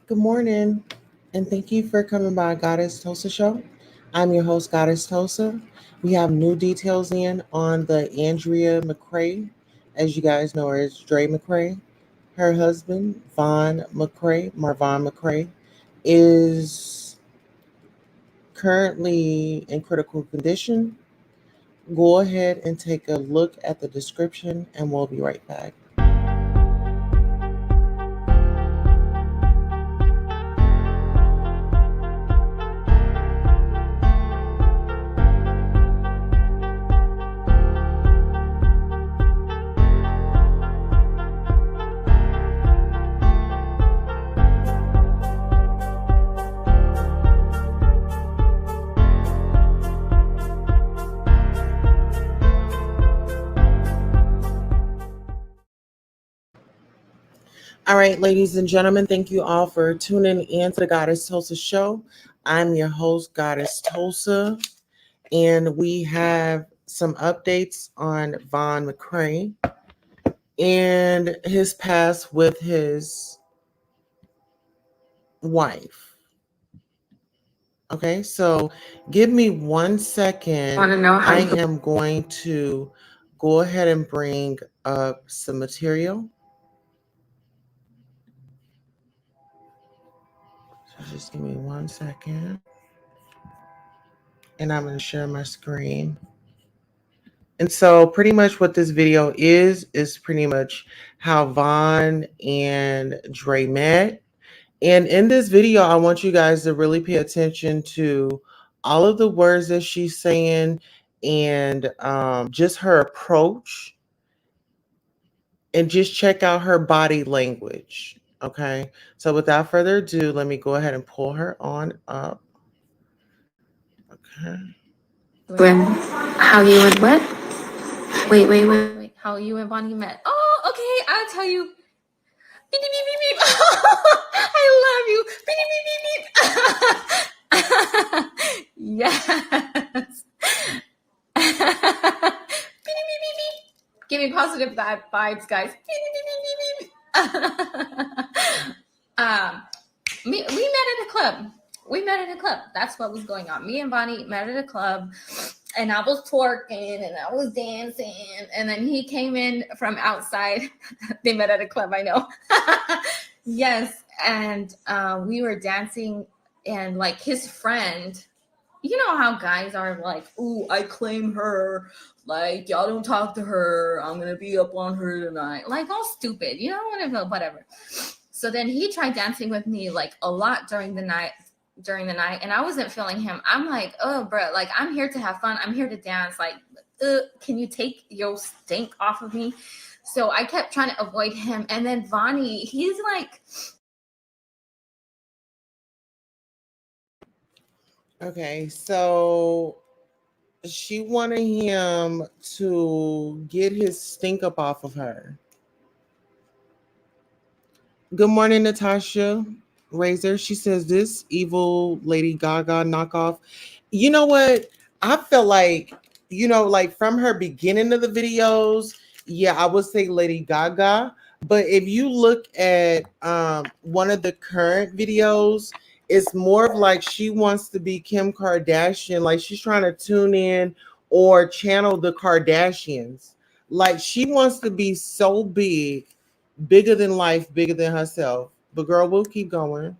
Good morning, and thank you for coming by Goddess Tosa Show. I'm your host, Goddess Tosa. We have new details in on the Andrea Mccray, as you guys know her as Dre Mccray. Her husband, Von McCray, Marvon McCray, is currently in critical condition. Go ahead and take a look at the description, and we'll be right back. All right, ladies and gentlemen, thank you all for tuning in to the Goddess Tulsa Show. I'm your host, Goddess Tulsa, and we have some updates on Von McCray and his past with his wife. Okay, so give me 1 second. Want to know how I you am going to go ahead and bring up some material. So just give me 1 second, and I'm going to share my screen. And so pretty much what this video is pretty much how Von and Dre met. And in this video, I want you guys to really pay attention to all of the words that she's saying and just her approach, and just check out her body language. Okay. So without further ado, let me go ahead and pull her on up. Okay. when how you and what? Wait. How you and Bonnie met? Oh, okay. I'll tell you. Beep, beep, beep, beep, beep. I love you. Beep, beep, beep, beep. Yes. Beep, beep, beep, beep, beep. Give me positive vibes, guys. Beep, beep, beep, beep, beep. We met at a club. That's what was going on. Me and Bonnie met at a club, and I was twerking and I was dancing. And then he came in from outside. They met at a club, I know. Yes. And we were dancing, and like his friend, you know how guys are like, ooh, I claim her. Like, y'all don't talk to her. I'm going to be up on her tonight. Like, all stupid, you know, whatever. So then he tried dancing with me like a lot during the night, and I wasn't feeling him. I'm like, oh, bro, like, I'm here to have fun. I'm here to dance. Like, can you take your stink off of me? So I kept trying to avoid him. And then Vonnie, he's like, Okay, so she wanted him to get his stink up off of her. Good morning, Natasha Razor. She says this evil Lady Gaga knockoff. You know what? I feel like, like from her beginning of the videos, yeah, I would say Lady Gaga. But if you look at one of the current videos, it's more of like she wants to be Kim Kardashian, like she's trying to tune in or channel the Kardashians. Like she wants to be so big, bigger than life, bigger than herself. But girl, we'll keep going.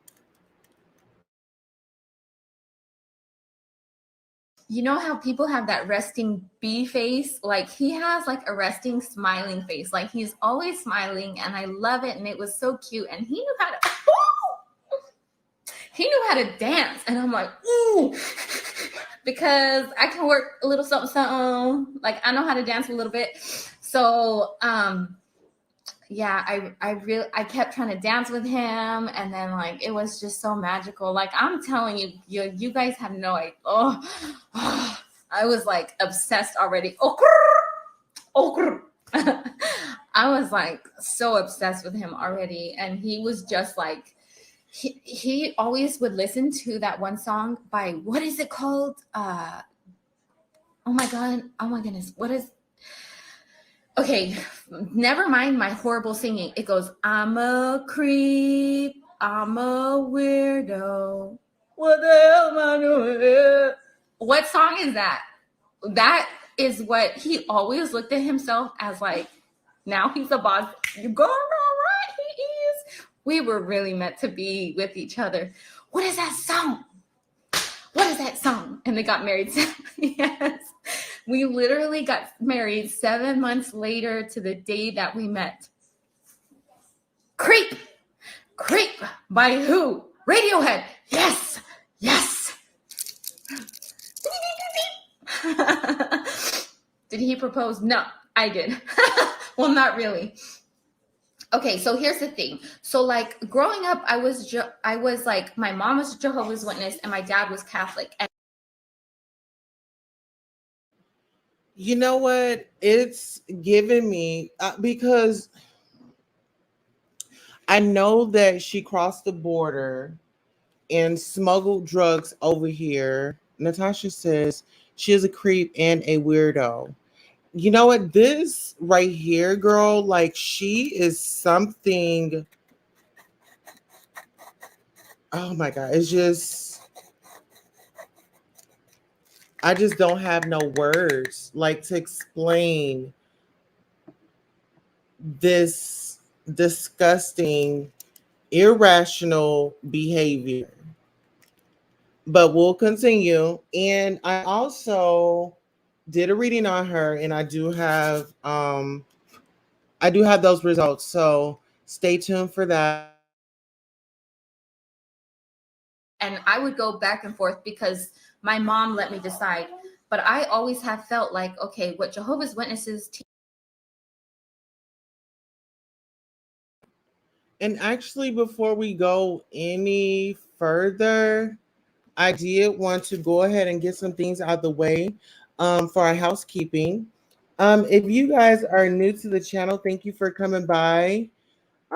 you know how people have that resting bee face? Like he has like a resting smiling face. Like he's always smiling, and I love it. And it was so cute. And he knew how to dance. And I'm like, ooh, because I can work a little something. Like I know how to dance a little bit. So yeah, I kept trying to dance with him, and then like it was just so magical. Like I'm telling you, you guys have no idea. Oh, I was like obsessed already. I was like so obsessed with him already, and he was just like he always would listen to that one song by, what is it called? Oh my goodness, what is? Okay, never mind my horrible singing. It goes, I'm a creep. I'm a weirdo. What the hell am I doing? What song is that? That is what he always looked at himself as like, now he's a boss. You go right, he is. We were really meant to be with each other. What is that song? What is that song? And they got married. Yes. We literally got married 7 months later to the day that we met. Creep. Creep by who? Radiohead. Yes. Yes. Did he propose? No, I did. Well, not really. Okay, so here's the thing. So like growing up, I was like, my mom was a Jehovah's Witness and my dad was Catholic. And You know what? It's given me because I know that she crossed the border and smuggled drugs over here. Natasha says she is a creep and a weirdo. You know what? This right here, girl, like she is something. Oh my God. It's just, I just don't have no words like to explain this disgusting, irrational behavior. But we'll continue. And I also did a reading on her, and I do have those results. So stay tuned for that. and I would go back and forth because my mom let me decide. But I always have felt like, okay, what Jehovah's Witnesses teach. And actually, before we go any further, I did want to go ahead and get some things out of the way for our housekeeping. If you guys are new to the channel, thank you for coming by.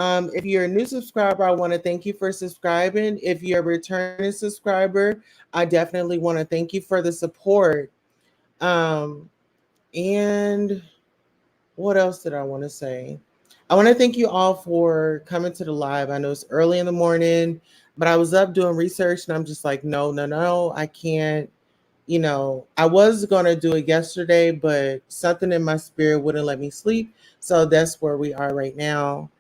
If you're a new subscriber, I want to thank you for subscribing. If you're a returning subscriber, I definitely want to thank you for the support. Um, and what else did I want to say? I want to thank you all for coming to the live. I know it's early in the morning, but I was up doing research and I'm just like, no, no, no, I can't. I was going to do it yesterday, but something in my spirit wouldn't let me sleep. So that's where we are right now.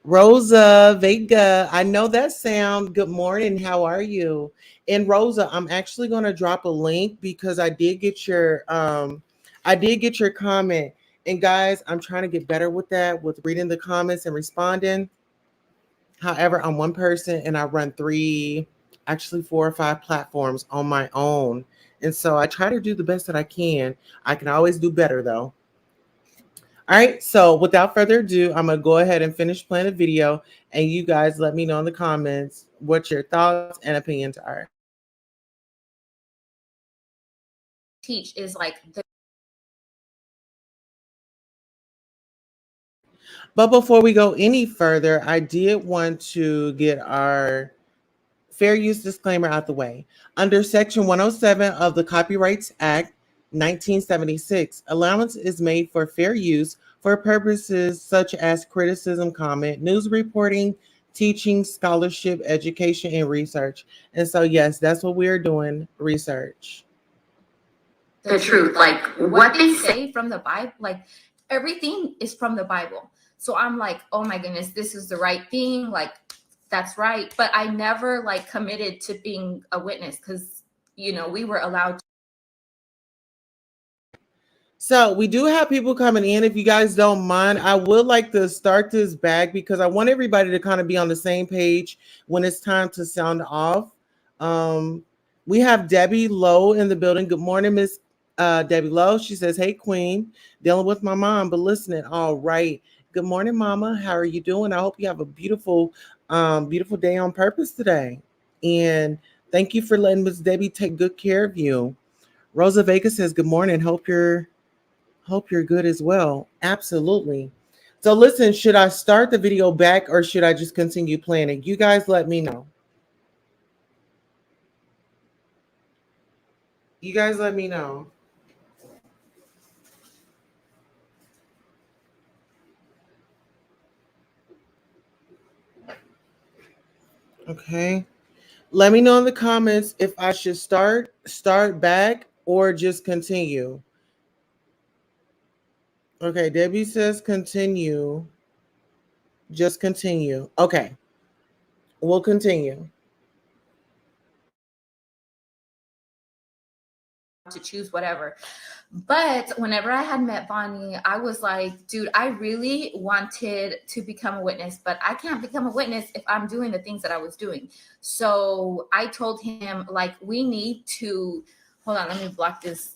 Rosa Vega, I know that sound. Good morning. How are you? And Rosa, I'm actually going to drop a link because I did get your comment. And guys, I'm trying to get better with that, with reading the comments and responding. However, I'm one person and I run actually 4 or 5 platforms on my own. And so I try to do the best that I can. I can always do better though. All right, so without further ado, I'm gonna go ahead and finish playing the video, and you guys let me know in the comments what your thoughts and opinions are. Teach is like But before we go any further, I did want to get our fair use disclaimer out the way. Under Section 107 of the Copyrights Act 1976, allowance is made for fair use for purposes such as criticism, comment, news reporting, teaching, scholarship, education, and research. And so, yes, that's what we're doing, research. the truth. Like what they say from the Bible, like everything is from the Bible. So I'm like, oh my goodness, this is the right thing. Like, that's right. But I never like committed to being a witness because, we were allowed. So we do have people coming in. If you guys don't mind, I would like to start this back because I want everybody to kind of be on the same page when it's time to sound off. We have Debbie Lowe in the building. Good morning, Miss Debbie Lowe. She says, "Hey, Queen, dealing with my mom, but listening." All right. Good morning, Mama. How are you doing? I hope you have a beautiful, beautiful day on purpose today. And thank you for letting Miss Debbie take good care of you. Rosa Vega says, "Good morning. Hope you're good as well." Absolutely. So listen, should I start the video back or should I just continue playing it? You guys let me know. You guys let me know. Okay. Let me know in the comments if I should start back, or just continue. Okay, Debbie says continue. Just continue. Okay, we'll continue. To choose whatever. But whenever I had met Bonnie, I was like, dude, I really wanted to become a witness, but I can't become a witness if I'm doing the things that I was doing. So I told him, like, we need to hold on, let me block this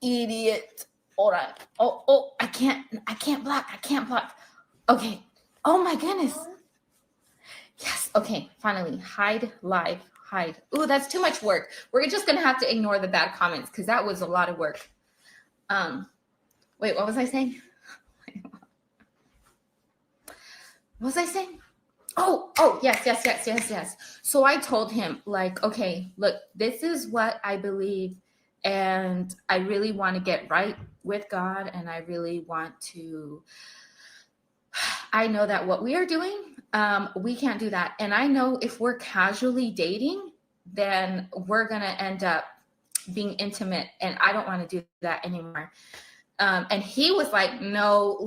idiot. Hold on. Oh, I can't block. Okay. Oh my goodness. Yes. Okay. Finally. Hide live. Hide. Ooh, that's too much work. We're just gonna have to ignore the bad comments because that was a lot of work. Wait, what was I saying? What was I saying? Oh, yes. So I told him, like, okay, look, this is what I believe, and I really want to get right with God, and I really want to. I know that what we are doing, we can't do that. And I know if we're casually dating, then we're going to end up being intimate. And I don't want to do that anymore. And he was like, no,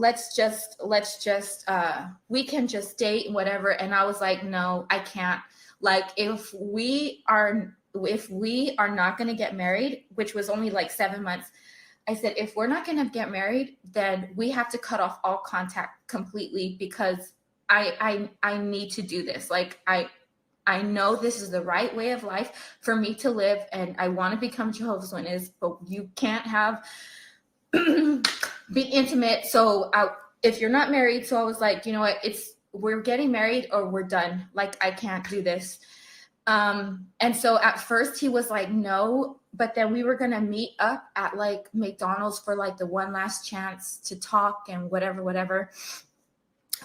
we can just date and whatever. And I was like, no, I can't. Like, if we are not going to get married, which was only like 7 months, I said, if we're not going to get married, then we have to cut off all contact completely, because I need to do this. Like, I know this is the right way of life for me to live, and I want to become Jehovah's Witness, but you can't have be intimate. So if you're not married, so I was like, you know what, we're getting married or we're done. Like, I can't do this. And so at first he was like, no, but then we were going to meet up at like McDonald's for like the one last chance to talk and whatever.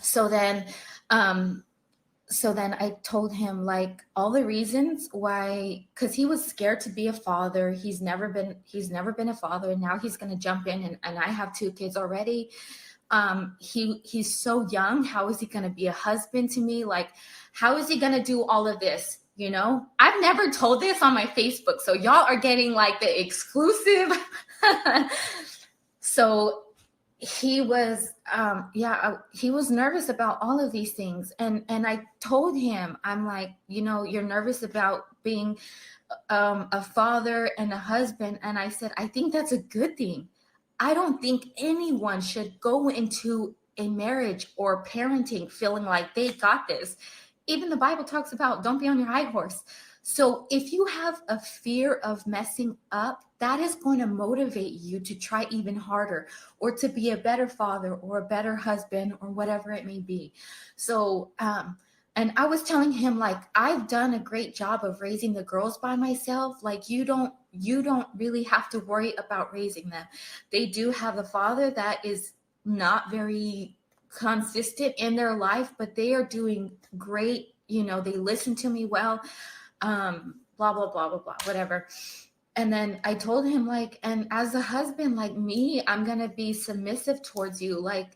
So then I told him like all the reasons why, because he was scared to be a father. He's never been a father, and now he's going to jump in, and I have 2 kids already. He's so young. How is he going to be a husband to me? Like, how is he going to do all of this? You know, I've never told this on my Facebook, so y'all are getting like the exclusive. So he was he was nervous about all of these things, and I told him, I'm like, you know, you're nervous about being a father and a husband, and I said, I think that's a good thing. I don't think anyone should go into a marriage or parenting feeling like they got this. Even the Bible talks about don't be on your high horse. So if you have a fear of messing up, that is going to motivate you to try even harder, or to be a better father or a better husband or whatever it may be. So, and I was telling him, like, I've done a great job of raising the girls by myself. Like, you don't really have to worry about raising them. They do have a father that is not very consistent in their life, but they are doing great. You know, they listen to me well, blah, blah, blah, blah, blah, whatever. And then I told him, like, and as a husband, like me, I'm going to be submissive towards you. Like,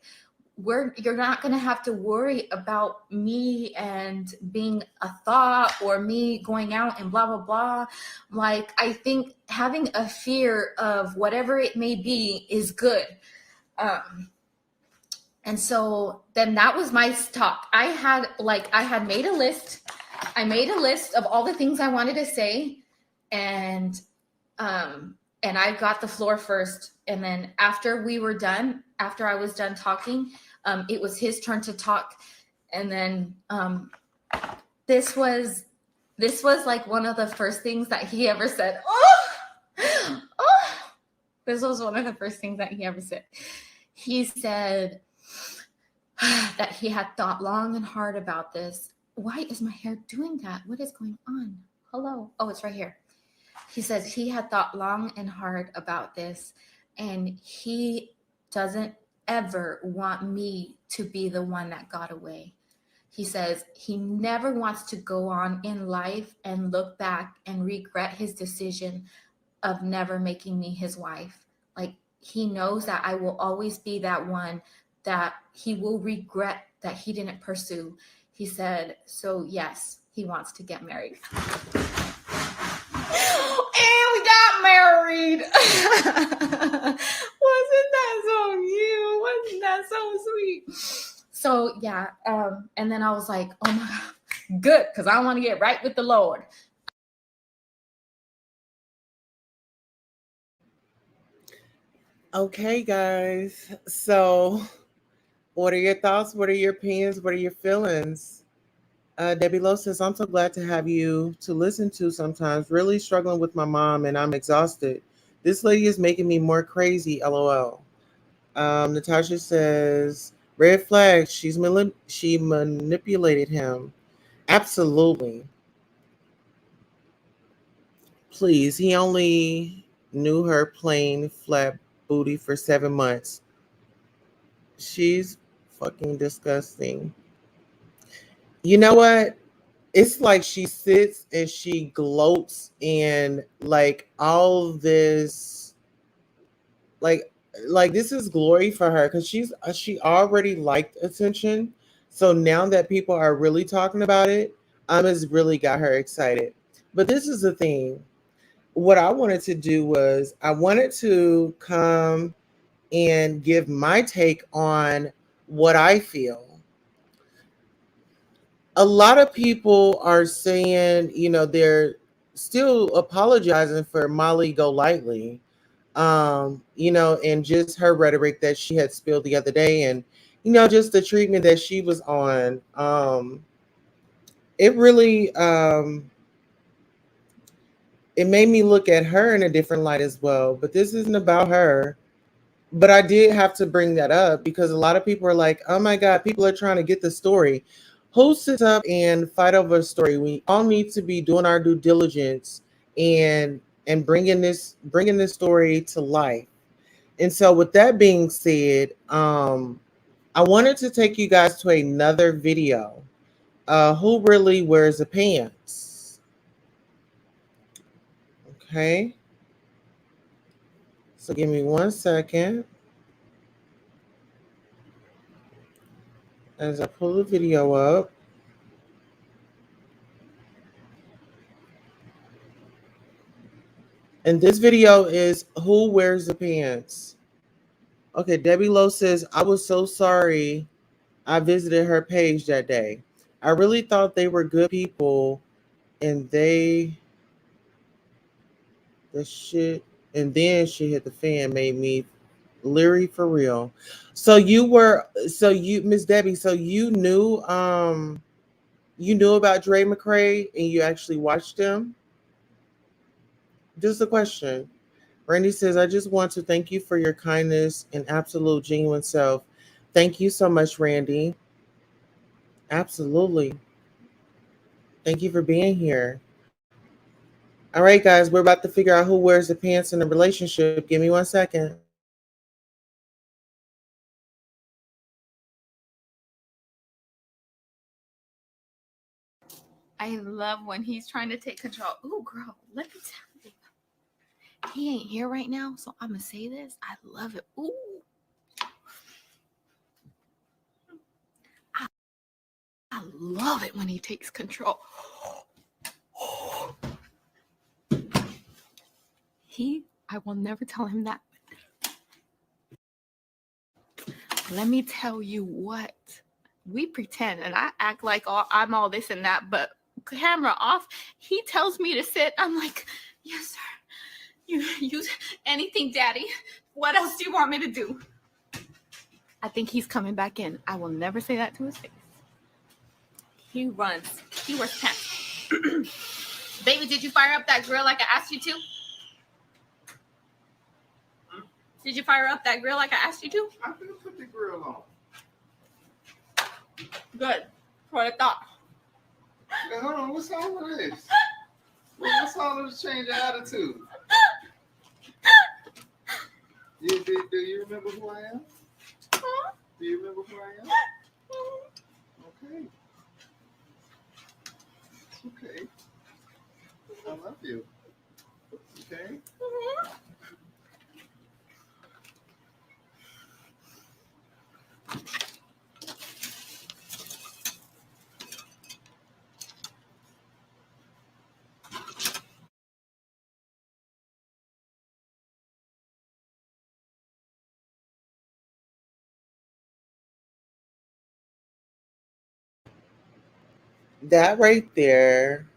you're not going to have to worry about me and being a thought, or me going out and blah, blah, blah. Like, I think having a fear of whatever it may be is good. And so then that was my talk. I had made a list. I made a list of all the things I wanted to say, and I got the floor first. And then after I was done talking, it was his turn to talk. And then this was like one of the first things that he ever said. This was one of the first things that he ever said. He said that he had thought long and hard about this. Why is my hair doing that? What is going on? Hello. Oh, it's right here. He says he had thought long and hard about this, and he doesn't ever want me to be the one that got away. He says he never wants to go on in life and look back and regret his decision of never making me his wife. Like, he knows that I will always be that one that he will regret that he didn't pursue. he said, so yes, he wants to get married. And we got married. Wasn't that so cute? Wasn't that so sweet? So yeah, and then I was like, oh my God, good, because I want to get right with the Lord. Okay, guys. So, what are your thoughts? What are your opinions? What are your feelings? Debbie Lowe says, I'm so glad to have you to listen to sometimes. Really struggling with my mom and I'm exhausted. This lady is making me more crazy, LOL. Natasha says, red flag, she manipulated him. Absolutely. Please, he only knew her plain flat booty for 7 months. She's fucking disgusting. You know what? It's like she sits and she gloats and like all this like this is glory for her because she already liked attention. So now that people are really talking about it, it's really got her excited. But this is the thing. What I wanted to do was I wanted to come and give my take on what I feel. A lot of people are saying, they're still apologizing for Molly Golightly, and just her rhetoric that she had spilled the other day, and just the treatment that she was on. It really it made me look at her in a different light as well. But this isn't about her. But I did have to bring that up because a lot of people are like, oh my God, people are trying to get the story. Who sits up and fight over a story? We all need to be doing our due diligence and bringing this story to life. And so with that being said, I wanted to take you guys to another video. Who really wears the pants? Okay. So give me 1 second as I pull the video up. And this video is who wears the pants. Okay, Debbie Lowe says, I was so sorry I visited her page that day. I really thought they were good people and the shit, and then she hit the fan, made me leery for real. Miss Debbie, so you knew about Dre Mccray and you actually watched him? Just a question. Randy says, I just want to thank you for your kindness and absolute genuine self. Thank you so much, Randy. Absolutely. Thank you for being here. All right, guys, we're about to figure out who wears the pants in a relationship. Give me 1 second. I love when he's trying to take control. Ooh, girl, let me tell you. He ain't here right now, so I'm going to say this. I love it. Ooh. I love it when he takes control. I will never tell him that. Let me tell you what. We pretend, and I act like I'm all this and that, but camera off, he tells me to sit. I'm like, yes, sir. You anything, daddy. What else do you want me to do? I think he's coming back in. I will never say that to his face. He runs. He wears pants. Baby, did you fire up that grill like I asked you to? Did you fire up that grill like I asked you to? I didn't put the grill on. Good. That's what I thought. Now, hold on, what's all of this? What's all of this change of attitude? Do you remember who I am? Huh? Do you remember who I am? Okay. It's okay. I love you. Okay? That right there.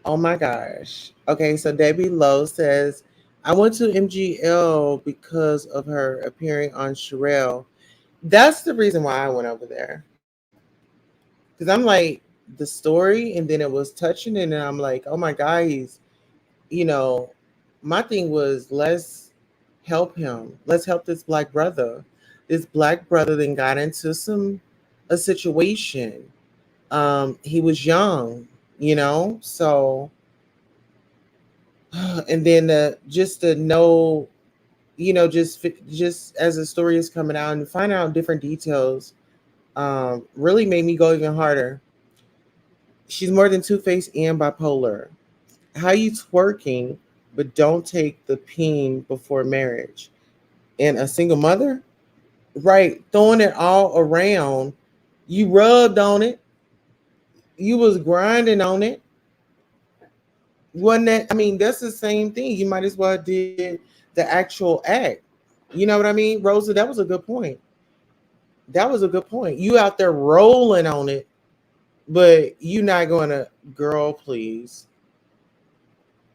Oh my gosh. Okay, so Debbie Lowe says, I went to MGL because of her appearing on Sherelle. That's the reason why I went over there. Because I'm like, the story, and then it was touching, and then I'm like, oh my God, you know, my thing was, let's help him. Let's help this black brother. This black brother then got into a situation. He was young, so and then just to know, just as the story is coming out and find out different details, really made me go even harder. She's more than two-faced and bipolar. How you twerking, but don't take the peen before marriage? And a single mother, right? Throwing it all around. You rubbed on it. You was grinding on it. Wasn't that? I mean, that's the same thing. You might as well did the actual act. You know what I mean, Rosa? That was a good point. That was a good point. You out there rolling on it, but you not going to, girl, please.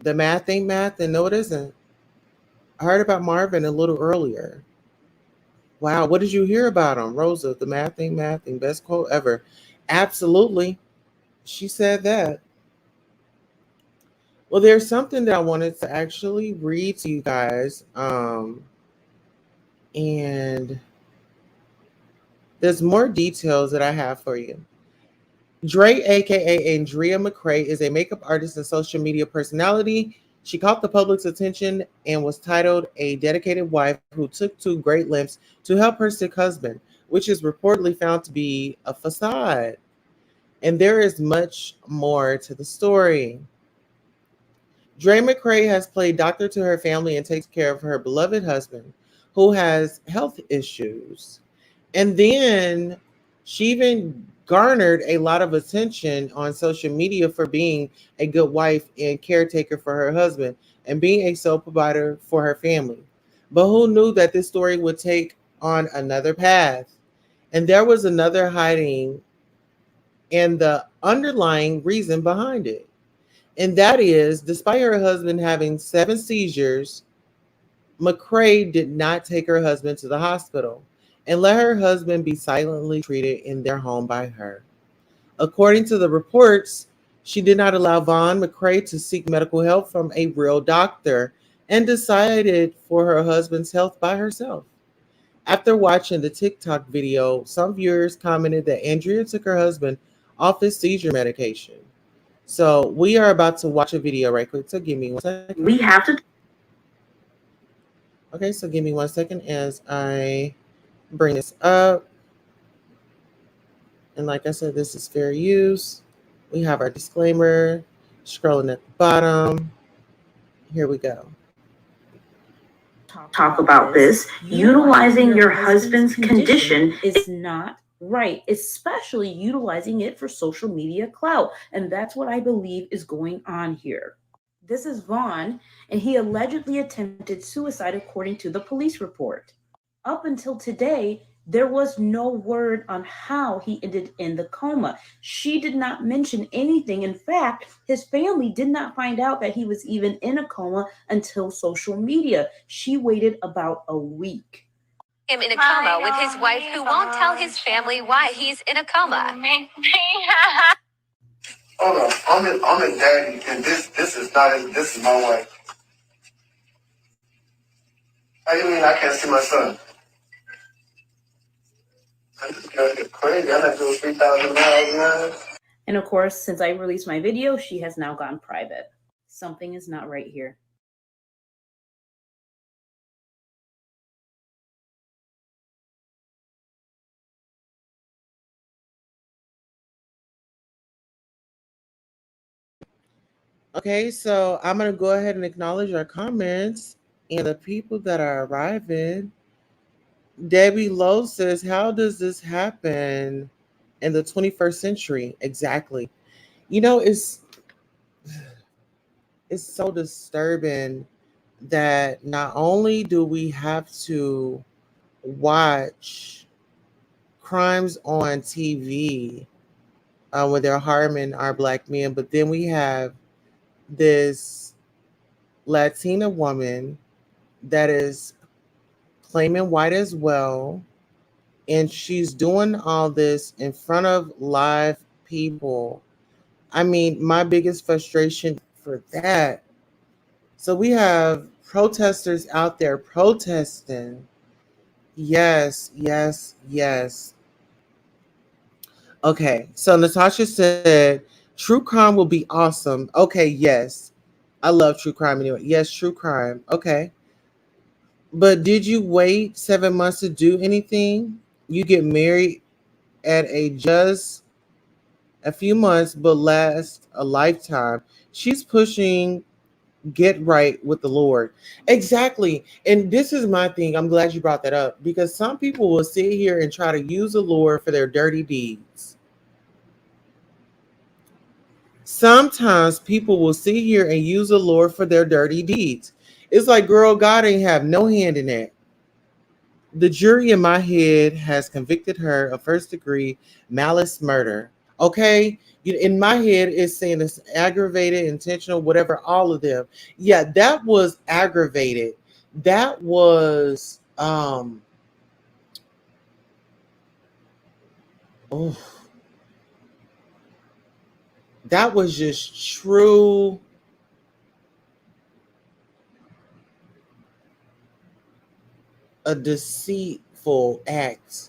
The math ain't math, and no, it isn't. I heard about Marvin a little earlier. Wow, what did you hear about him, Rosa? The math ain't math, and best quote ever. Absolutely, she said that. Well, there's something that I wanted to actually read to you guys, and there's more details that I have for you. Dre, aka Dre Mccray, is a makeup artist and social media personality. She caught the public's attention and was titled a dedicated wife who took to great lengths to help her sick husband, which is reportedly found to be a facade. And there is much more to the story. Dre Mccray has played doctor to her family and takes care of her beloved husband, who has health issues. And then she even garnered a lot of attention on social media for being a good wife and caretaker for her husband and being a sole provider for her family. But who knew that this story would take on another path? And there was another hiding and the underlying reason behind it. And that is, despite her husband having 7 seizures, McCray did not take her husband to the hospital and let her husband be silently treated in their home by her. According to the reports, she did not allow Vaughn McCray to seek medical help from a real doctor and decided for her husband's health by herself. After watching the TikTok video, some viewers commented that Andrea took her husband off his seizure medication. So we are about to watch a video right quick. So give me 1 second. We have to. Okay, so give me 1 second as I bring this up. And like I said, this is fair use. We have our disclaimer scrolling at the bottom. Here we go. Talk about this. Utilizing your husband's condition is not right, especially utilizing it for social media clout. And that's what I believe is going on here. This is Vaughn, and he allegedly attempted suicide according to the police report. Up until today, there was no word on how he ended in the coma. She did not mention anything. In fact, his family did not find out that he was even in a coma until social media. She waited about a week. Him in a coma with his wife who won't tell his family why he's in a coma. Hold on, I'm a daddy, and this is not this is my wife. How you mean I can't see my son? This girl is crazy. I have to go 3,000 miles now. And of course, since I released my video, she has now gone private. Something is not right here. Okay, so I'm going to go ahead and acknowledge our comments and the people that are arriving. Debbie Lowe says, how does this happen in the 21st century? Exactly. It's so disturbing that not only do we have to watch crimes on TV, where they're harming our black men. But then we have this Latina woman that is claiming white as well, and she's doing all this in front of live people. I mean, my biggest frustration for that. So we have protesters out there protesting. Yes, yes, yes. Okay, so Natasha said, true crime will be awesome. Okay, yes. I love true crime anyway. Yes, true crime. Okay. But did you wait 7 months to do anything? You get married at a just a few months, but last a lifetime. She's pushing get right with the Lord. Exactly. And this is my thing. I'm glad you brought that up because some people will sit here and try to use the Lord for their dirty deeds. Sometimes people will sit here and use the Lord for their dirty deeds. It's like, girl, God ain't have no hand in that. The jury in my head has convicted her of first degree malice murder. Okay? In my head, it's saying it's aggravated, intentional, whatever, all of them. Yeah, that was aggravated. That was oh, that was just true a deceitful act.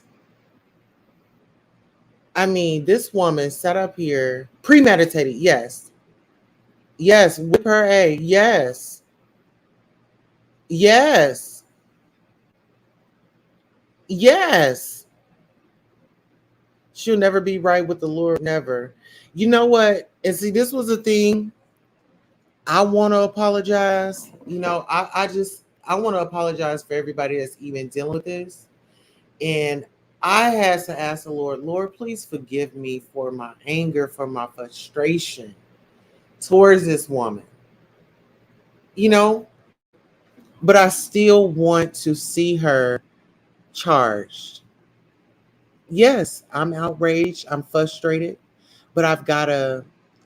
I mean, this woman sat up here premeditated. Yes. Yes. Whip her A. Yes. Yes. Yes. She'll never be right with the Lord. Never. You know what? And see, this was a thing. I want to apologize. I want to apologize for everybody that's even dealing with this. And I had to ask the Lord, please forgive me for my anger, for my frustration towards this woman. You know, but I still want to see her charged. Yes, I'm outraged, I'm frustrated, but I've got to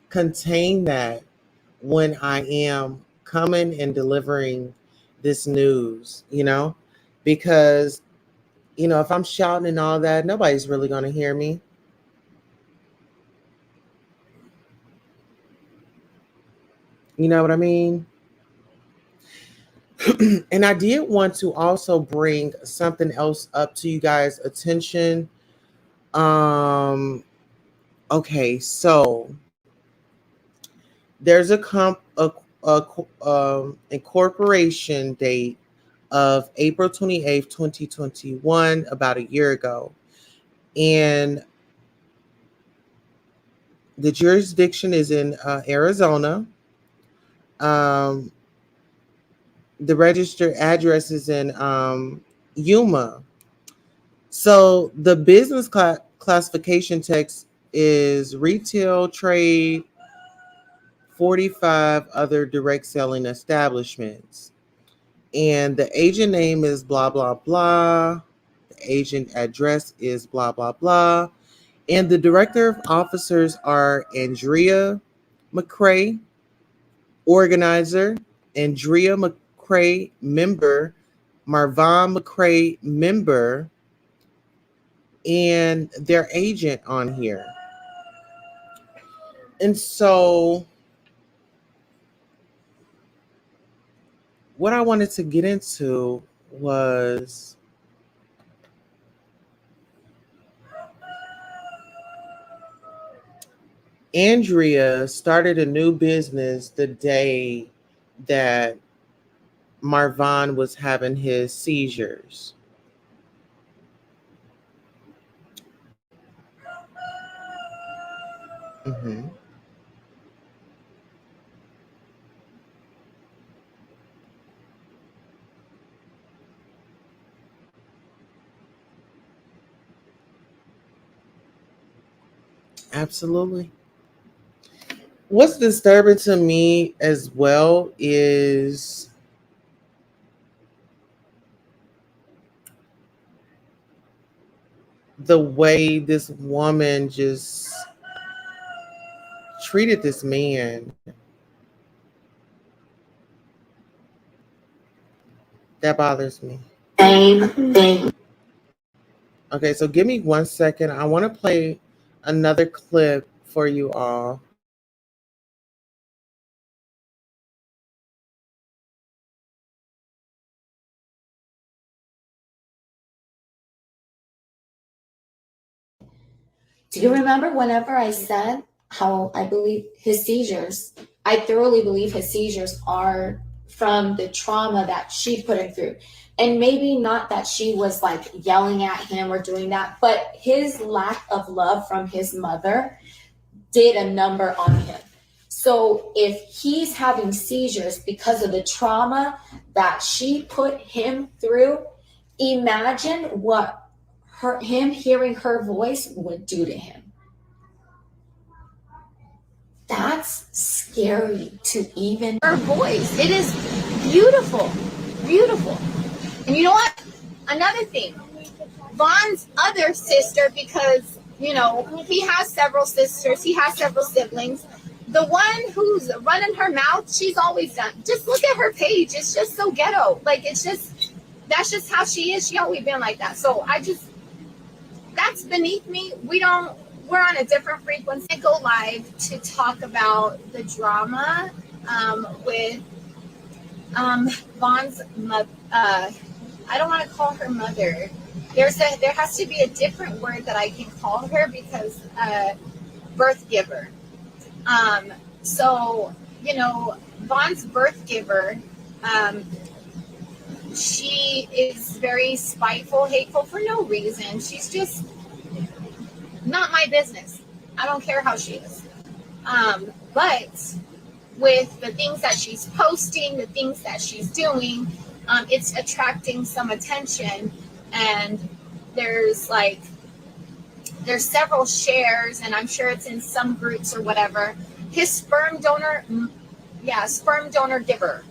contain that when I am coming and delivering this news, because, if I'm shouting and all that, nobody's really going to hear me. You know what I mean? And I did want to also bring something else up to you guys' attention. Um, okay, so there's a incorporation date of April 28th, 2021, about a year ago. And the jurisdiction is in Arizona. Um, the registered address is in Yuma. So the business classification text is retail, trade, 45 other direct selling establishments. And the agent name is blah, blah, blah. The agent address is blah, blah, blah. And the director of officers are Andrea Mccray, organizer, Andrea Mccray, member, Marvon Mccray, member, and their agent on here. And so what I wanted to get into was Andrea started a new business the day that Marvon was having his seizures. Mm-hmm. Absolutely. What's disturbing to me as well is the way this woman just treated this man. That bothers me. Same thing. Okay, so give me 1 second. I want to play another clip for you all. Do you remember whenever I said how I believe his seizures, I thoroughly believe his seizures are from the trauma that she put him through. And maybe not that she was like yelling at him or doing that, but his lack of love from his mother did a number on him. So if he's having seizures because of the trauma that she put him through, imagine what him hearing her voice would do to him. That's scary to even. Her voice. It is beautiful. Beautiful. And you know what? Another thing. Vaughn's other sister, because, you know, he has several sisters, he has several siblings. The one who's running her mouth, she's always done. Just look at her page. It's just so ghetto. Like, it's just, that's just how she is. She always been like that. So that's beneath me. We're on a different frequency. I go live to talk about the drama with Vaughn's mother. I don't want to call her mother. There has to be a different word that I can call her because birth giver. So, you know, Vaughn's birth giver, she is very spiteful, hateful for no reason. She's just not my business. I don't care how she is. But with the things that she's posting, the things that she's doing, it's attracting some attention. And there's several shares, and I'm sure it's in some groups or whatever. His sperm donor giver.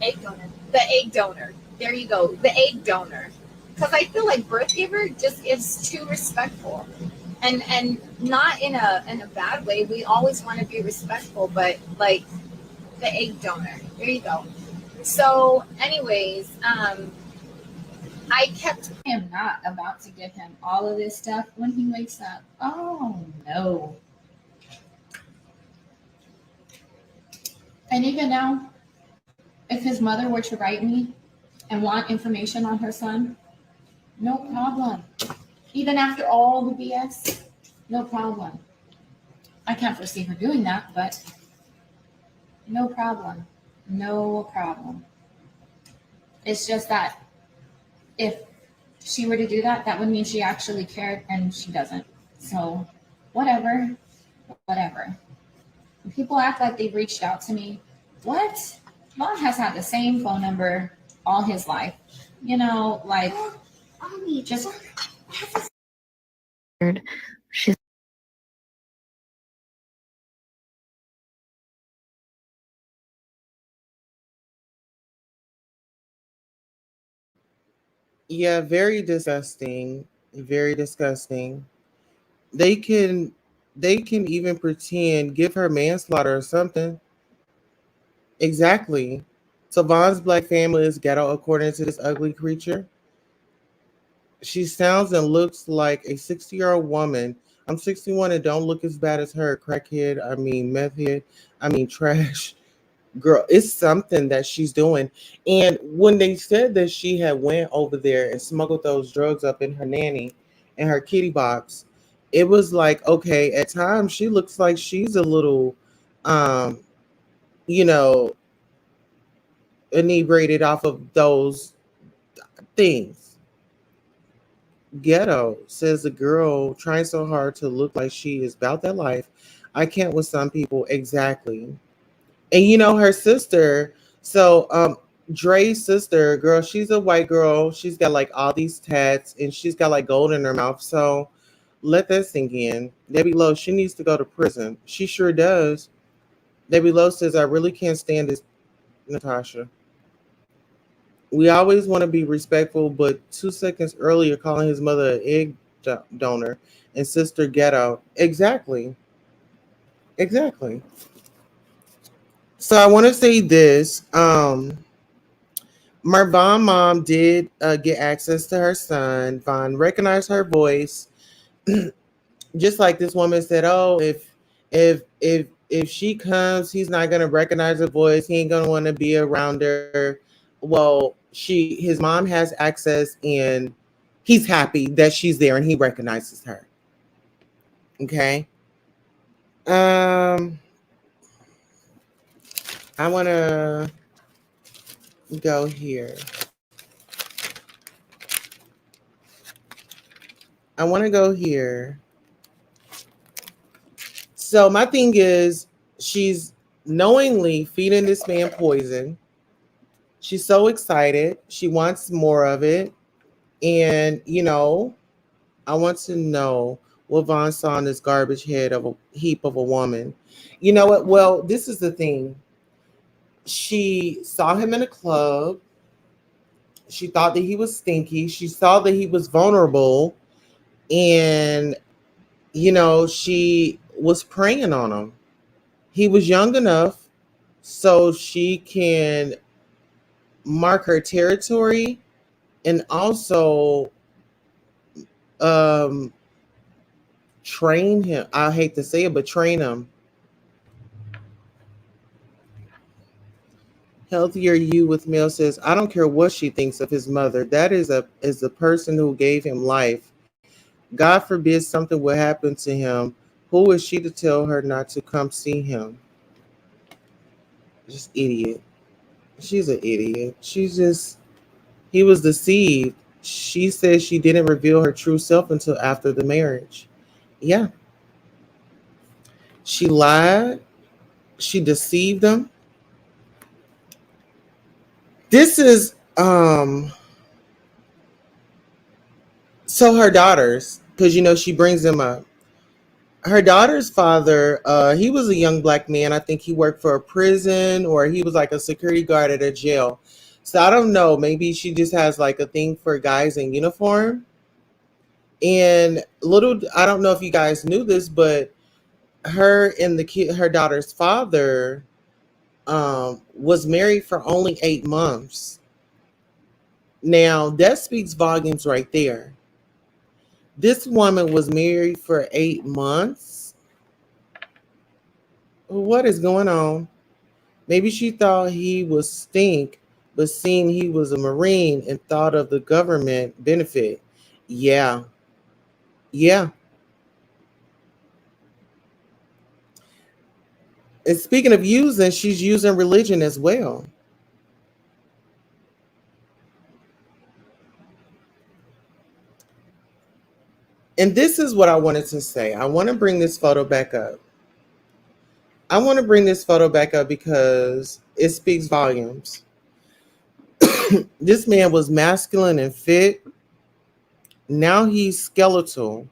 Egg donor. The egg donor. There you go. The egg donor. Because I feel like birth giver just is too respectful. And not in a bad way. We always want to be respectful, but like the egg donor. There you go. So anyways, I am not about to give him all of this stuff when he wakes up. Oh no. And even now, if his mother were to write me and want information on her son, no problem. Even after all the BS, no problem. I can't foresee her doing that, but no problem. No problem. It's just that if she were to do that, that would mean she actually cared, and she doesn't. So whatever. When people act like they've reached out to me, what? Vaughn has had the same phone number all his life. You know, like, just... She's Yeah, very disgusting. Very disgusting. They can even pretend give her manslaughter or something. Exactly. So Vaughn's black family is ghetto according to this ugly creature. She sounds and looks like a 60-year-old woman. I'm 61 and don't look as bad as her. Crackhead, I mean meth head, I mean trash. Girl, it's something that she's doing. And when they said that she had went over there and smuggled those drugs up in her nanny and her kitty box, it was like, okay, at times she looks like she's a little um, you know, inebriated off of those things. Ghetto, says the girl trying so hard to look like she is about that life. I can't with some people. Exactly. And you know, her sister, so Dre's sister, girl, she's a white girl. She's got like all these tats and she's got like gold in her mouth. So let that sink in. Debbie Lowe, she needs to go to prison. She sure does. Debbie Lowe says, I really can't stand this, Natasha. We always want to be respectful, but 2 seconds earlier calling his mother an egg donor and sister ghetto. Exactly. Exactly. So I want to say this. Marvon mom did get access to her son. Von recognized her voice, just like this woman said. Oh, if she comes, he's not gonna recognize her voice. He ain't gonna want to be around her. Well, his mom has access, and he's happy that she's there, and he recognizes her. Okay. Um, I want to go here. I want to go here. So my thing is, she's knowingly feeding this man poison. She's so excited. She wants more of it. And, I want to know what Vaughn saw in this garbage head of a heap of a woman. You know what? Well, this is the thing. She saw him in a club. She thought that he was stinky. She saw that he was vulnerable. And, she was preying on him. He was young enough so she can mark her territory and also um, train him. I hate to say it, but train him. Healthier you with Mel says, I don't care what she thinks of his mother. That is the person who gave him life. God forbid something would happen to him. Who is she to tell her not to come see him? Just idiot. She's an idiot. He was deceived. She says she didn't reveal her true self until after the marriage. Yeah. She lied. She deceived him. This is so her daughters, because she brings them up. Her daughter's father, he was a young black man. I think he worked for a prison, or he was like a security guard at a jail. So I don't know. Maybe she just has like a thing for guys in uniform. And I don't know if you guys knew this, but her daughter's father was married for only 8 months. Now that speaks volumes right there. This woman was married for 8 months. What is going on? Maybe she thought he was stink, but seeing he was a Marine and thought of the government benefit. Yeah. Yeah. And speaking of using, she's using religion as well. And this is what I wanted to say. I want to bring this photo back up. I want to bring this photo back up because it speaks volumes. This man was masculine and fit. Now he's skeletal.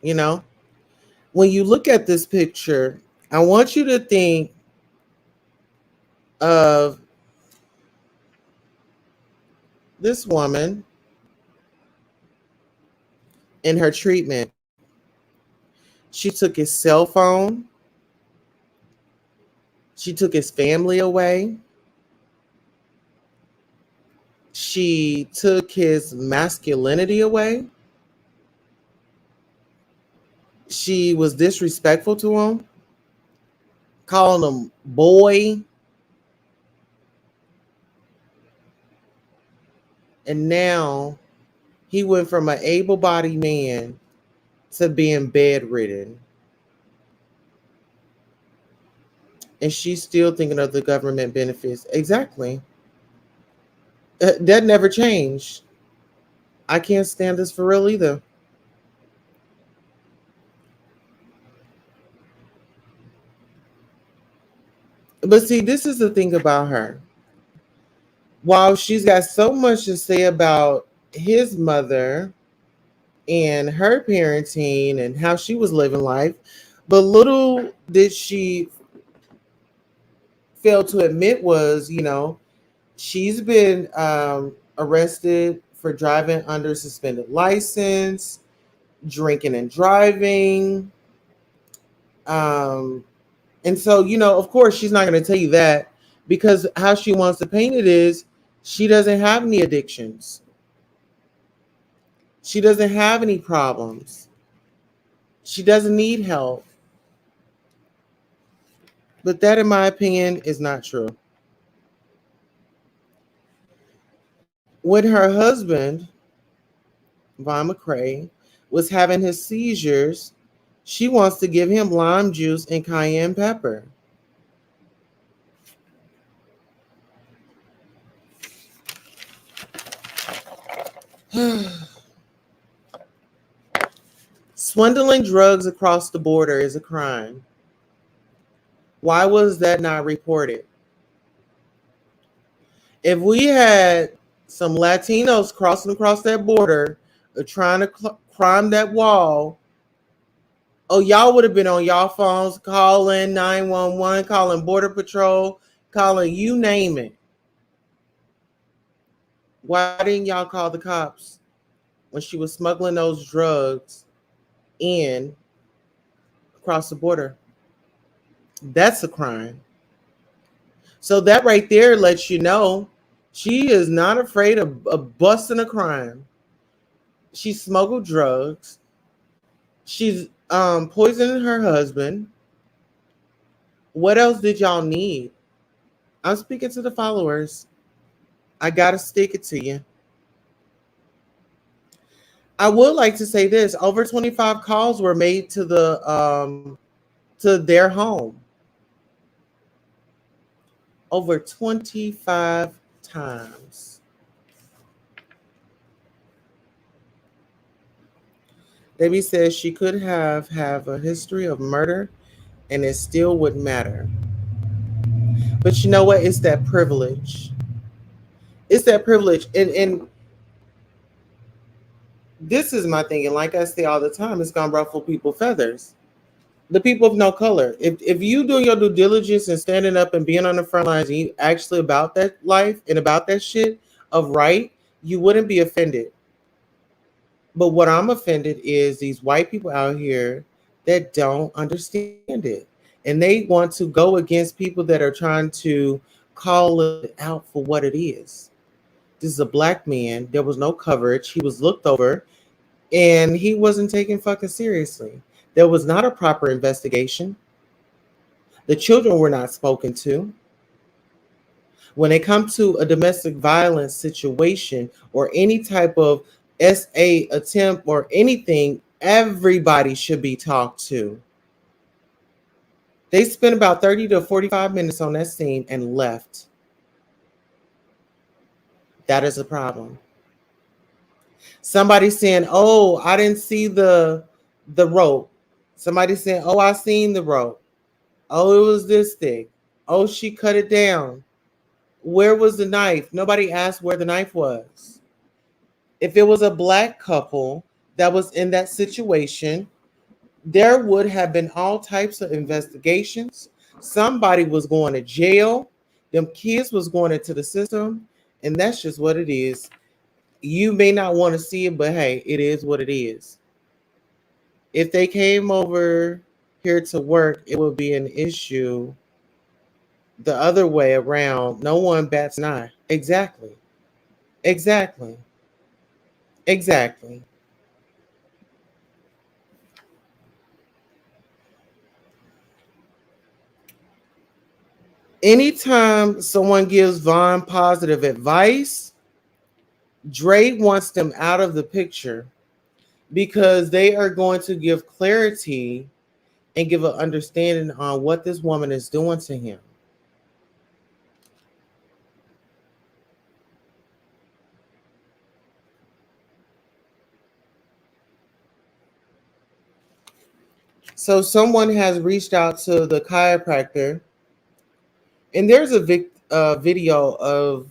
When you look at this picture, I want you to think of this woman in her treatment. She took his cell phone. She took his family away. She took his masculinity away. She was disrespectful to him, calling him boy. And now he went from an able-bodied man to being bedridden. And she's still thinking of the government benefits. Exactly. That never changed. I can't stand this for real either. But see, this is the thing about her. While she's got so much to say about his mother and her parenting and how she was living life, but little did she fail to admit was, she's been arrested for driving under suspended license. drinking and driving. And so, of course, she's not going to tell you that, because how she wants to paint it is she doesn't have any addictions. She doesn't have any problems. She doesn't need help. But that, in my opinion, is not true. When her husband, Von Mccray, was having his seizures, she wants to give him lime juice and cayenne pepper. Swindling drugs across the border is a crime. Why was that not reported? If we had some Latinos crossing across that border, trying to climb that wall, oh, y'all would have been on y'all phones calling 911, calling Border Patrol, calling you name it. Why didn't y'all call the cops when she was smuggling those drugs in across the border? That's a crime. So that right there lets you know she is not afraid of busting a crime. She smuggled drugs. She's poisoning her husband. What else did y'all need? I'm speaking to the followers. I gotta stick it to you. I would like to say this: over 25 calls were made to their home. Over 25 times. Debbie says she could have a history of murder and it still wouldn't matter. But you know what? It's that privilege. It's that privilege. And this is my thing. And like I say all the time, it's going to ruffle people's feathers. The people of no color. If you doing your due diligence and standing up and being on the front lines and you actually about that life and about that shit of right, you wouldn't be offended. But what I'm offended is these white people out here that don't understand it. And they want to go against people that are trying to call it out for what it is. This is a black man. There was no coverage. He was looked over and he wasn't taken fucking seriously. There was not a proper investigation. The children were not spoken to. When it comes to a domestic violence situation or any type of SA attempt or anything, everybody should be talked to. They spent about 30 to 45 minutes on that scene and left. That is a problem. Somebody saying, oh, I didn't see the rope. Somebody saying, oh, I seen the rope. Oh, it was this thick. Oh, she cut it down. Where was the knife? Nobody asked where the knife was. If it was a black couple that was in that situation, there would have been all types of investigations. Somebody was going to jail. Them kids was going into the system. And that's just what it is. You may not want to see it, but hey, it is what it is. If they came over here to work, it would be an issue the other way around. No one bats an eye. Exactly. Exactly. Exactly. Anytime someone gives Von positive advice, Dre wants them out of the picture because they are going to give clarity and give an understanding on what this woman is doing to him. So someone has reached out to the chiropractor, and there's a video of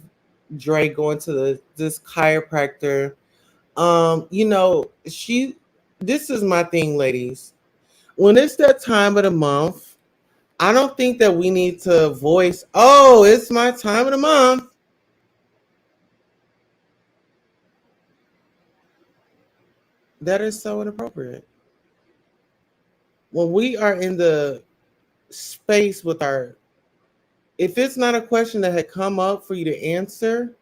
Dre going to this chiropractor. This is my thing, ladies. When it's that time of the month, I don't think that we need to voice, oh, it's my time of the month. That is so inappropriate. When we are in the space with our, if it's not a question that had come up for you to answer,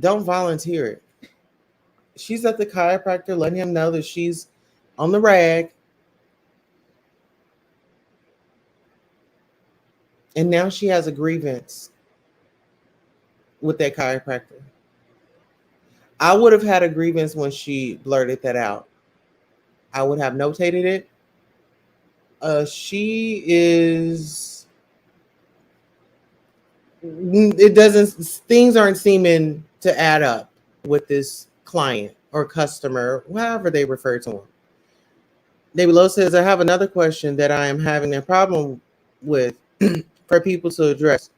don't volunteer it. She's at the chiropractor letting him know that she's on the rag. And now she has a grievance with that chiropractor. I would have had a grievance when she blurted that out. I would have notated it. She is. It doesn't. Things aren't seeming to add up with this client or customer, however they refer to him. David Lowe says, I have another question that I am having a problem with for people to address.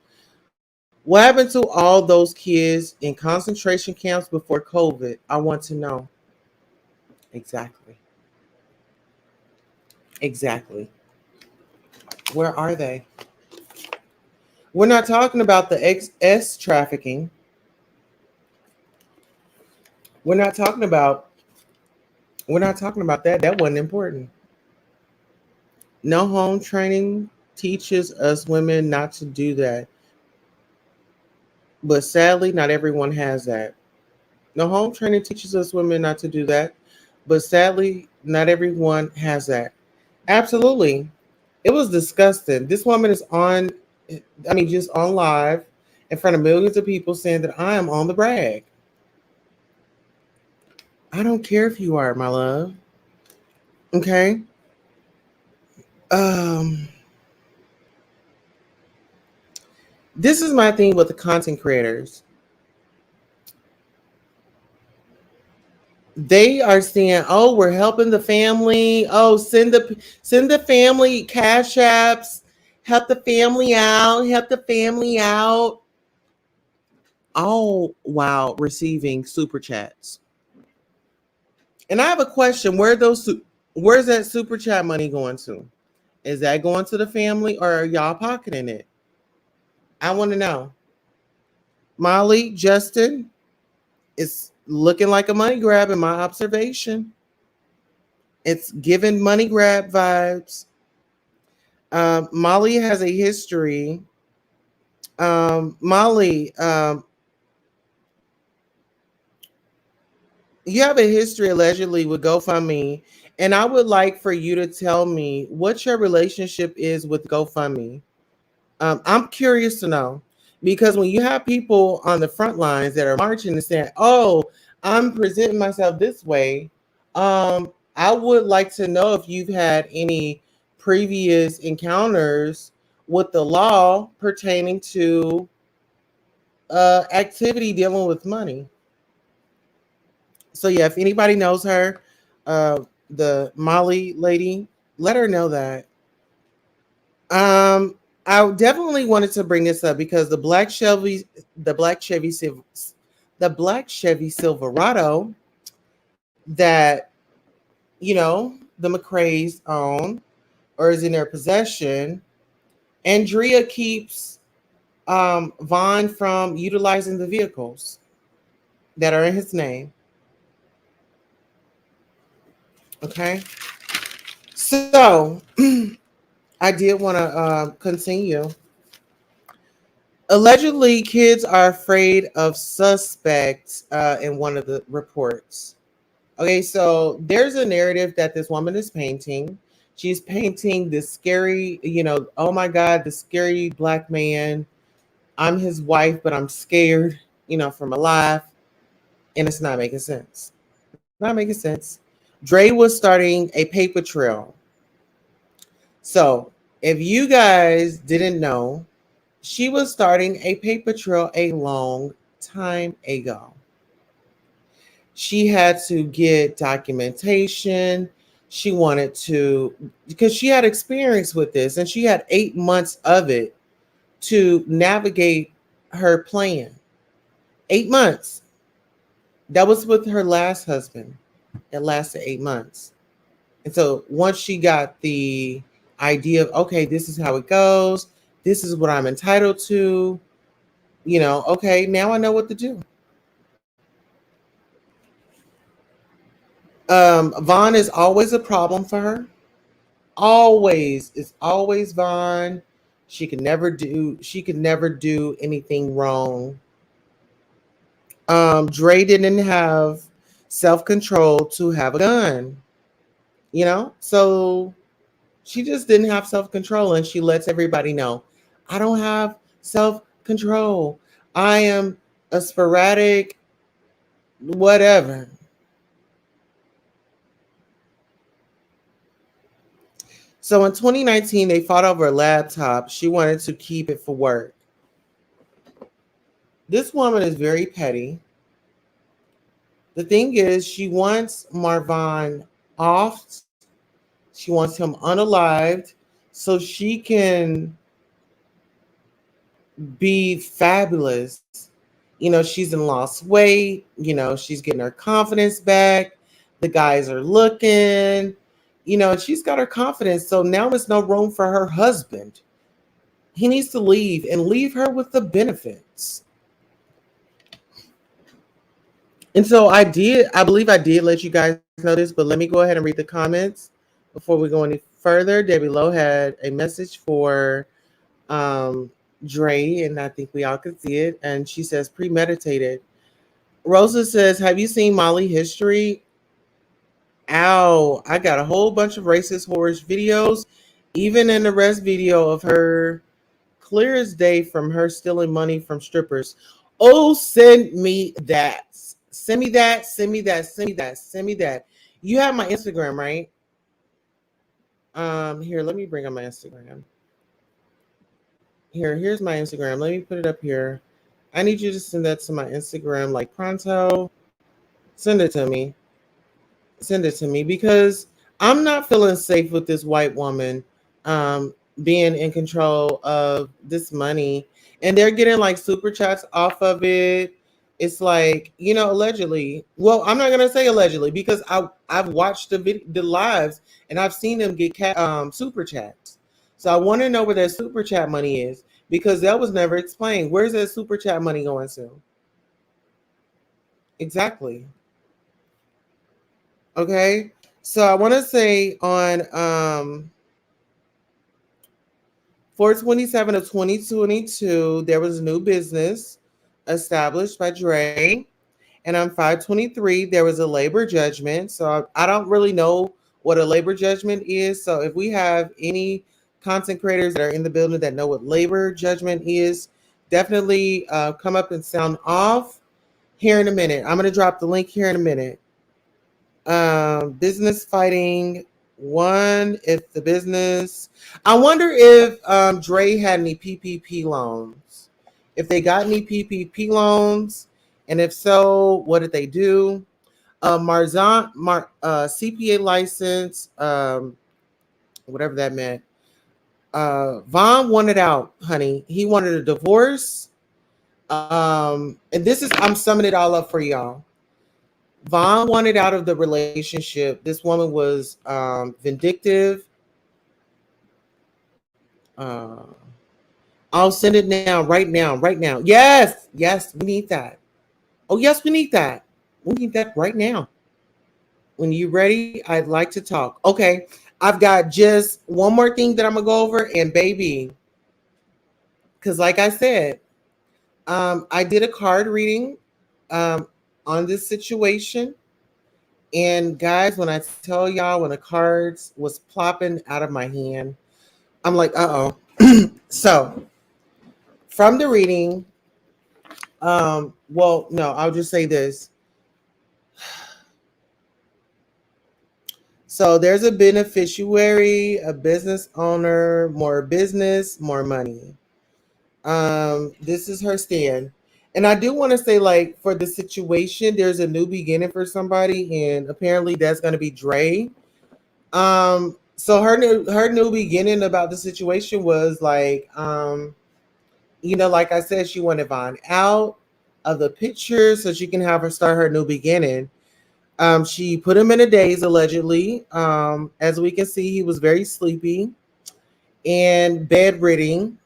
What happened to all those kids in concentration camps before COVID? I want to know. Exactly. Exactly. Where are they? We're not talking about the XS trafficking. We're not talking about that. That wasn't important. No home training teaches us women not to do that. But sadly, not everyone has that. No home training teaches us women not to do that. But sadly, not everyone has that. Absolutely. It was disgusting. This woman is on, just on live in front of millions of people saying that I am on the brag. I don't care if you are, my love. Okay. This is my thing with the content creators. They are saying, "Oh, we're helping the family. Oh, send the family cash apps. Help the family out. Help the family out." All while receiving super chats. And I have a question: where's that super chat money going to? Is that going to the family, or are y'all pocketing it? I want to know. Molly, Justin, it's looking like a money grab in my observation. It's giving money grab vibes. Molly has a history. Molly, you have a history allegedly with GoFundMe, and I would like for you to tell me what your relationship is with GoFundMe. I'm curious to know, because when you have people on the front lines that are marching and saying, "Oh, I'm presenting myself this way," I would like to know if you've had any previous encounters with the law pertaining to activity dealing with money. So yeah, if anybody knows her, the Molly lady, let her know that. I definitely wanted to bring this up because the black Chevy Silverado that the McCrays own or is in their possession, Andrea keeps Vaughn from utilizing the vehicles that are in his name. Okay, so I did want to continue. Allegedly, kids are afraid of suspects in one of the reports. Okay, so there's a narrative that this woman is painting. She's painting this scary, oh my God, the scary black man. I'm his wife, but I'm scared, for my life. And it's not making sense. Not making sense. Dre was starting a paper trail. So if you guys didn't know, she was starting a paper trail a long time ago. She had to get documentation. She wanted to, because she had experience with this and she had 8 months of it to navigate her plan. 8 months. That was with her last husband. It lasted 8 months. And so once she got the idea of, okay, this is how it goes, this is what I'm entitled to, okay, now I know what to do. Vaughn is always a problem for her. Always. It's always Vaughn. She could never do anything wrong. Dre didn't have self-control to have a gun, So she just didn't have self-control, and she lets everybody know, I don't have self-control. I am a sporadic whatever. So in 2019, they fought over a laptop. She wanted to keep it for work. This woman is very petty. The thing is, she wants Marvon off. She wants him unalived so she can be fabulous. She's in lost weight. She's getting her confidence back. The guys are looking. She's got her confidence. So now there's no room for her husband. He needs to leave and leave her with the benefits. And so I believe I did let you guys know this, but let me go ahead and read the comments before we go any further. Debbie Lowe had a message for Dre, and I think we all could see it. And she says, premeditated. Rosa says, have you seen Molly History? Ow, I got a whole bunch of racist horror videos, even in the rest video of her clear as day from her stealing money from strippers. Oh, send me that. Send me that. Send me that. Send me that. Send me that. You have my Instagram, right? Here, let me bring up my Instagram. Here's my Instagram. Let me put it up here. I need you to send that to my Instagram like pronto. Send it to me. Send it to me because I'm not feeling safe with this white woman being in control of this money. And they're getting like super chats off of it. It's like, allegedly. Well, I'm not gonna say allegedly because I've watched the lives and I've seen them get super chats. So I want to know where their super chat money is because that was never explained. Where's that super chat money going to? Exactly. Okay. So I want to say on 4/27 of 2022, there was a new business established by Dre. And on 5/23, there was a labor judgment. So I don't really know what a labor judgment is. So if we have any content creators that are in the building that know what labor judgment is, definitely come up and sound off here in a minute. I'm going to drop the link here in a minute. Business fighting one. If the business, I wonder if Dre had any PPP loans. If they got any PPP loans, and if so, what did they do? CPA license, whatever that meant. Vaughn wanted out, honey. He wanted a divorce. And I'm summing it all up for y'all. Vaughn wanted out of the relationship. This woman was vindictive. I'll send it now, right now, right now. Yes, we need that. Oh, yes, we need that. We need that right now. When you're ready, I'd like to talk. Okay, I've got just one more thing that I'm going to go over. And baby, because like I said, I did a card reading on this situation. And guys, when I tell y'all when the cards was plopping out of my hand, I'm like, uh-oh. So from the reading, well, no, I'll just say this. So there's a beneficiary, a business owner, more business, more money. This is her stand. And I do want to say, like, for the situation, there's a new beginning for somebody, and apparently that's going to be Dre. So her new beginning about the situation was like, like I said, she wanted Vaughn out of the picture so she can have her start her new beginning. She put him in a daze, allegedly. As we can see, he was very sleepy and bedridden.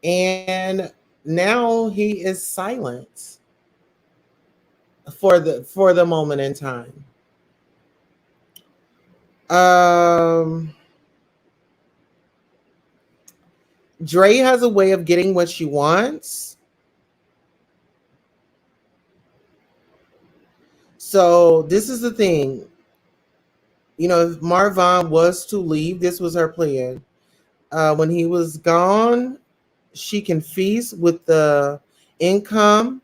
And now he is silent. for the moment in time. Dre has a way of getting what she wants. So this is the thing. You know, if Marvon was to leave, this was her plan. When he was gone, she can feast with the income.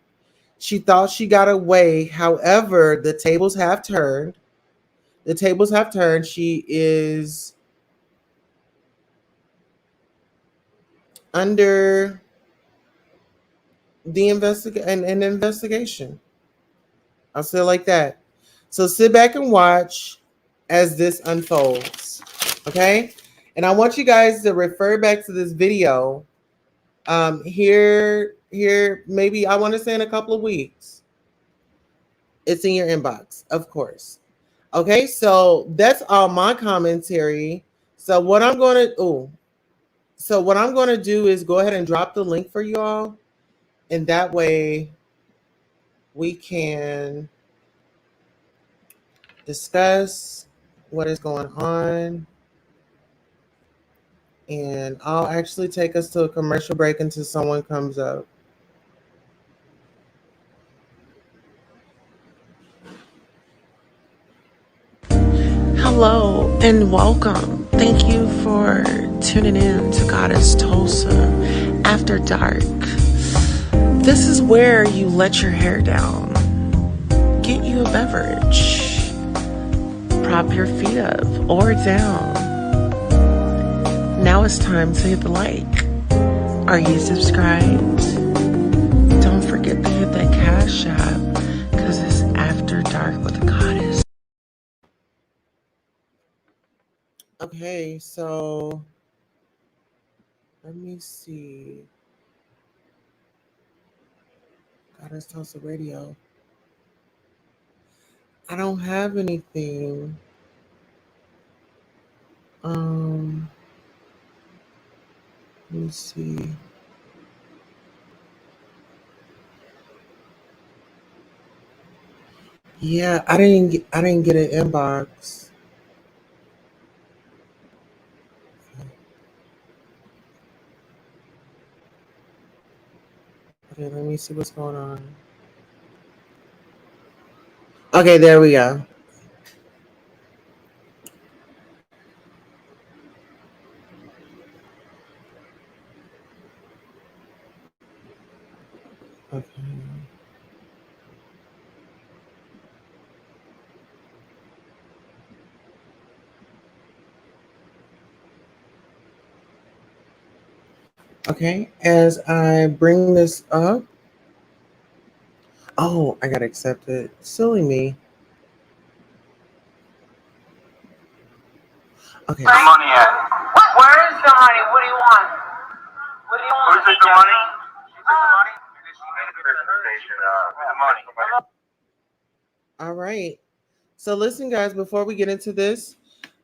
She thought she got away. However, the tables have turned. The tables have turned. She is under the an investigation. I'll say it like that. So sit back and watch as this unfolds. Okay? And I want you guys to refer back to this video. Here, maybe I want to say in a couple of weeks. It's in your inbox, of course. Okay, so that's all my commentary. So what I'm gonna do is go ahead and drop the link for you all, and that way we can discuss what is going on. And I'll actually take us to a commercial break until someone comes up. Hello and welcome. Thank you for tuning in to Goddess Tulsa After Dark. This is where you let your hair down, get you a beverage, prop your feet up or down. Now it's time to hit the like. Are you subscribed? Don't forget to hit that Cash App because it's After Dark with the Goddess. Okay, so let me see. Goddess Tulsa Radio. I don't have anything. Let me see. Yeah, I didn't get an inbox. Okay, let me see what's going on. Okay, there we go. Okay. Okay, as I bring this up. Oh, I got accepted. Silly me. Okay. Where's the money at? Where is the money? What do you want? What do you want? Where's the money? You took the money? The money. All right. So listen, guys, before we get into this,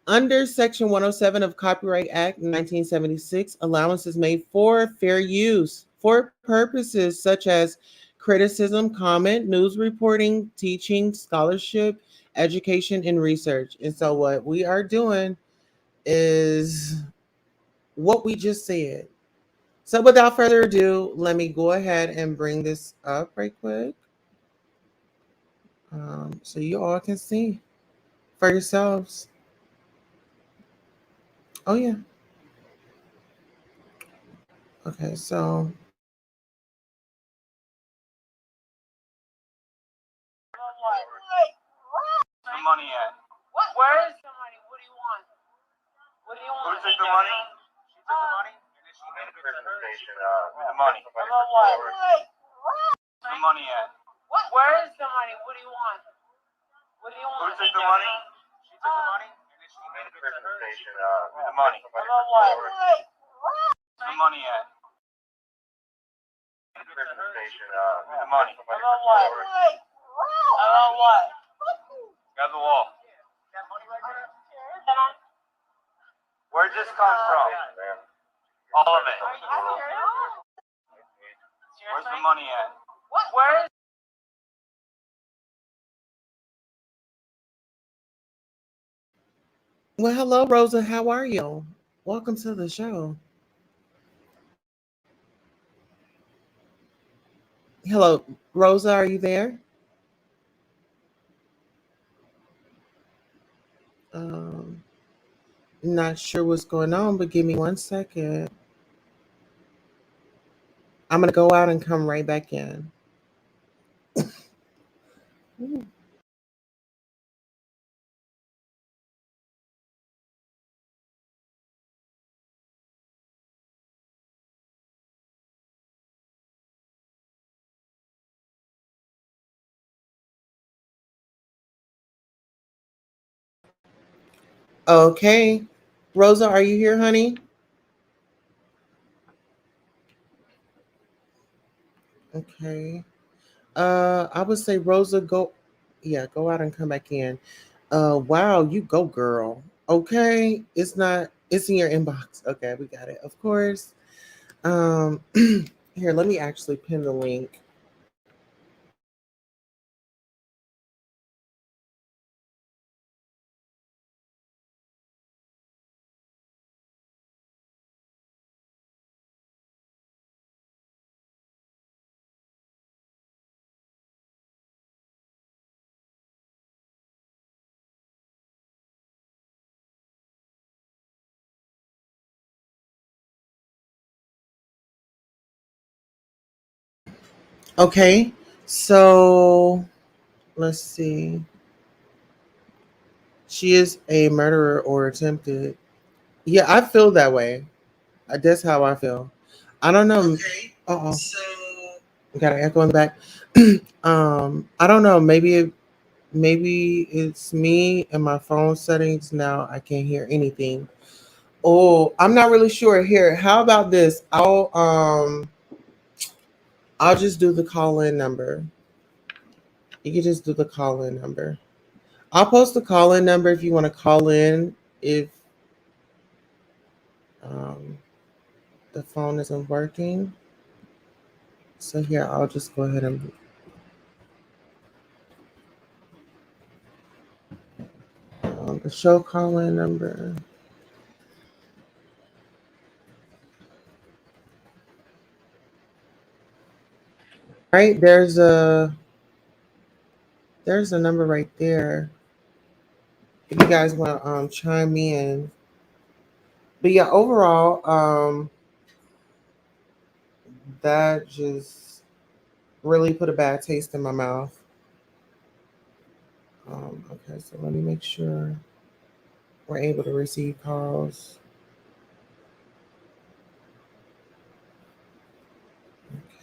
under Section 107 of Copyright Act 1976, allowance is made for fair use for purposes such as criticism, comment, news reporting, teaching, scholarship, education, and research. And so what we are doing is what we just said. So without further ado, let me go ahead and bring this up right quick. So you all can see for yourselves. Oh yeah. Okay, so The money at? Where is the money? What do you want? What do you want? Who took the money? She took the money? The money. About what? The money at? Where is the money? What do you want? What do you want? Who took the money? She took the money? The money. About what? The money at? The money. About what? About what? Grab the wall. Where'd this come from? All of it. Where's the money at? Where is Well, hello, Rosa. How are you? Welcome to the show. Hello, Rosa. Are you there? Um, Not sure what's going on, but give me 1 second. I'm gonna go out and come right back in. Okay, Rosa, are you here, honey? Okay. I would say Rosa, go. Yeah, go out and come back in. Wow, you go, girl. Okay, it's not. It's in your inbox. Okay, we got it. Of course. Here, let me actually pin the link. Okay, so let's see. She is a murderer or attempted. Yeah, I feel that way. That's how I feel. I don't know. Okay. Uh oh. Got an echo in the back. I don't know. Maybe it's me and my phone settings now. I can't hear anything. Oh, I'm not really sure. Here, how about this? I'll just do the call in number. You can just do the call in number. I'll post the call in number if you want to call in if um, the phone isn't working. So here, I'll just go ahead and the show call in number. Right there's a number right there if you guys want to chime in. But yeah, overall, that just really put a bad taste in my mouth. Okay, so let me make sure we're able to receive calls.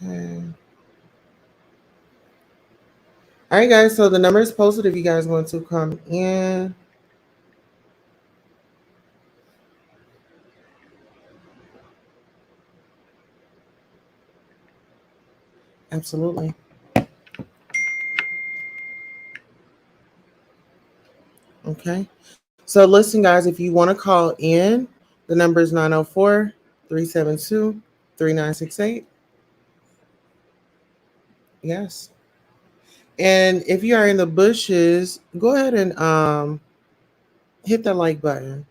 Okay. All right, guys. So the number is posted if you guys want to come in. Absolutely. Okay. So listen, guys, if you want to call in, the number is 904-372-3968. Yes. And if you are in the bushes, go ahead and hit the like button.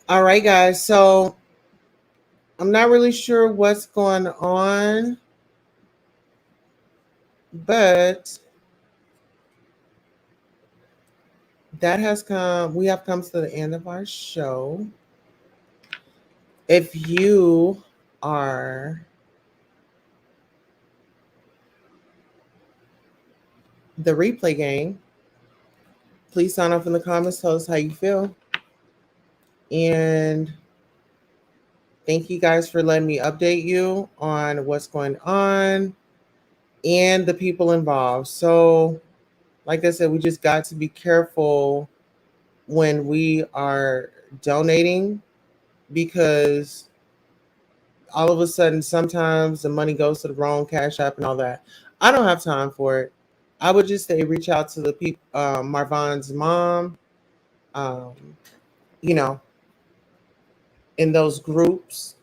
All right, guys. So I'm not really sure what's going on, but we have come to the end of our show. If you are the replay gang, please sign off in the comments. Tell us how you feel. And thank you guys for letting me update you on what's going on and the people involved. So, like I said, we just got to be careful when we are donating because all of a sudden, sometimes the money goes to the wrong cash app and all that. I don't have time for it. I would just say reach out to the people, Marvon's mom, um, you know, in those groups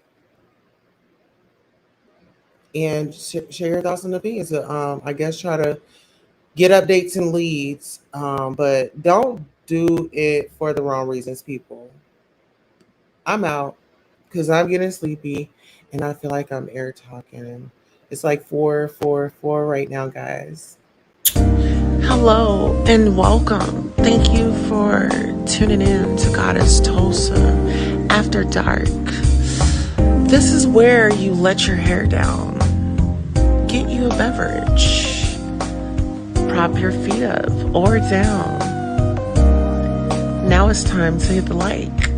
and share your thoughts and opinions. I guess try to get updates and leads, but don't do it for the wrong reasons, people. I'm out because I'm getting sleepy and I feel like I'm air talking. It's like 4:44 right now, guys. Hello and welcome. Thank you for tuning in to Goddess Tulsa After Dark. This is where you let your hair down, get you a beverage, prop your feet up or down. Now it's time to hit the like.